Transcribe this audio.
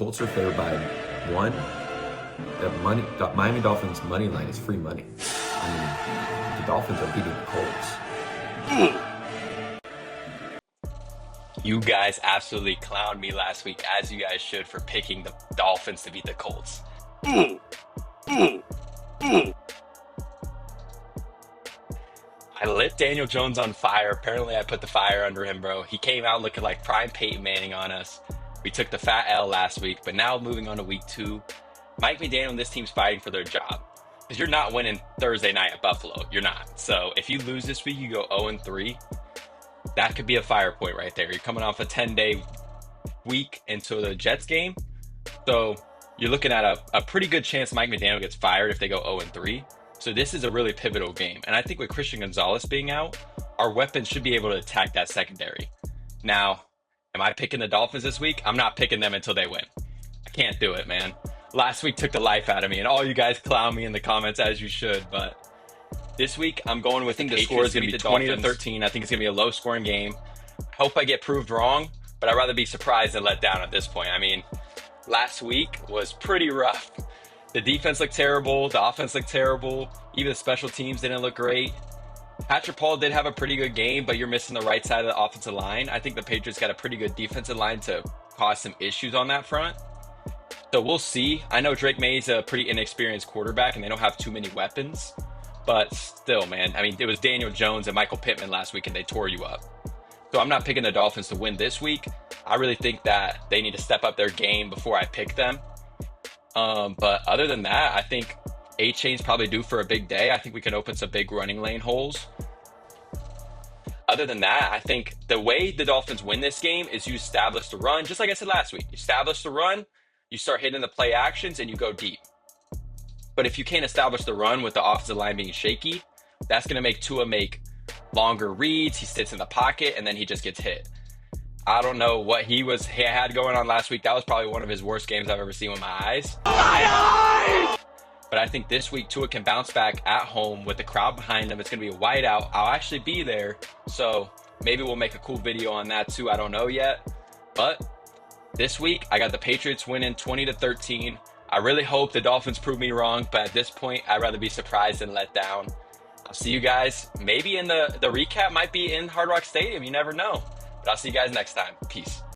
Colts are favored by 1. Miami Dolphins money line is free money. I mean, the Dolphins are beating the Colts. You guys absolutely clowned me last week, as you guys should, for picking the Dolphins to beat the Colts. I lit Daniel Jones on fire. Apparently, I put the fire under him, bro. He came out looking like prime Peyton Manning on us. We took the fat L last week, but now moving on to week 2, Mike McDaniel and this team's fighting for their job. Because you're not winning Thursday night at Buffalo. You're not. So if you lose this week, you go 0-3. That could be a fire point right there. You're coming off a 10-day week into the Jets game. So you're looking at a pretty good chance Mike McDaniel gets fired if they go 0-3. So this is a really pivotal game. And I think with Christian Gonzalez being out, our weapons should be able to attack that secondary. Now, am I picking the Dolphins this week? I'm not picking them until they win. I can't do it, man. Last week took the life out of me, and all you guys clown me in the comments as you should, but this week I'm going with the Patriots. The score is going to be 20-13. I think it's going to be a low-scoring game. I hope I get proved wrong, but I'd rather be surprised than let down at this point. I mean, last week was pretty rough. The defense looked terrible. The offense looked terrible. Even the special teams didn't look great. Patrick Paul did have a pretty good game, but you're missing the right side of the offensive line. I think the Patriots got a pretty good defensive line to cause some issues on that front. So we'll see. I know Drake May's a pretty inexperienced quarterback, and they don't have too many weapons. But still, man, I mean, it was Daniel Jones and Michael Pittman last week, and they tore you up. So I'm not picking the Dolphins to win this week. I really think that they need to step up their game before I pick them. But other than that, I think A-Chain's probably due for a big day. I think we can open some big running lane holes. Other than that, I think the way the Dolphins win this game is you establish the run, just like I said last week. You establish the run, you start hitting the play actions, and you go deep. But if you can't establish the run with the offensive line being shaky, that's going to make Tua make longer reads. He sits in the pocket, and then he just gets hit. I don't know what he had going on last week. That was probably one of his worst games I've ever seen with my eyes. But I think this week Tua can bounce back at home with the crowd behind him. It's going to be a whiteout. I'll actually be there. So maybe we'll make a cool video on that too. I don't know yet. But this week, I got the Patriots winning 20-13. I really hope the Dolphins prove me wrong. But at this point, I'd rather be surprised than let down. I'll see you guys maybe in the recap. Might be in Hard Rock Stadium. You never know. But I'll see you guys next time. Peace.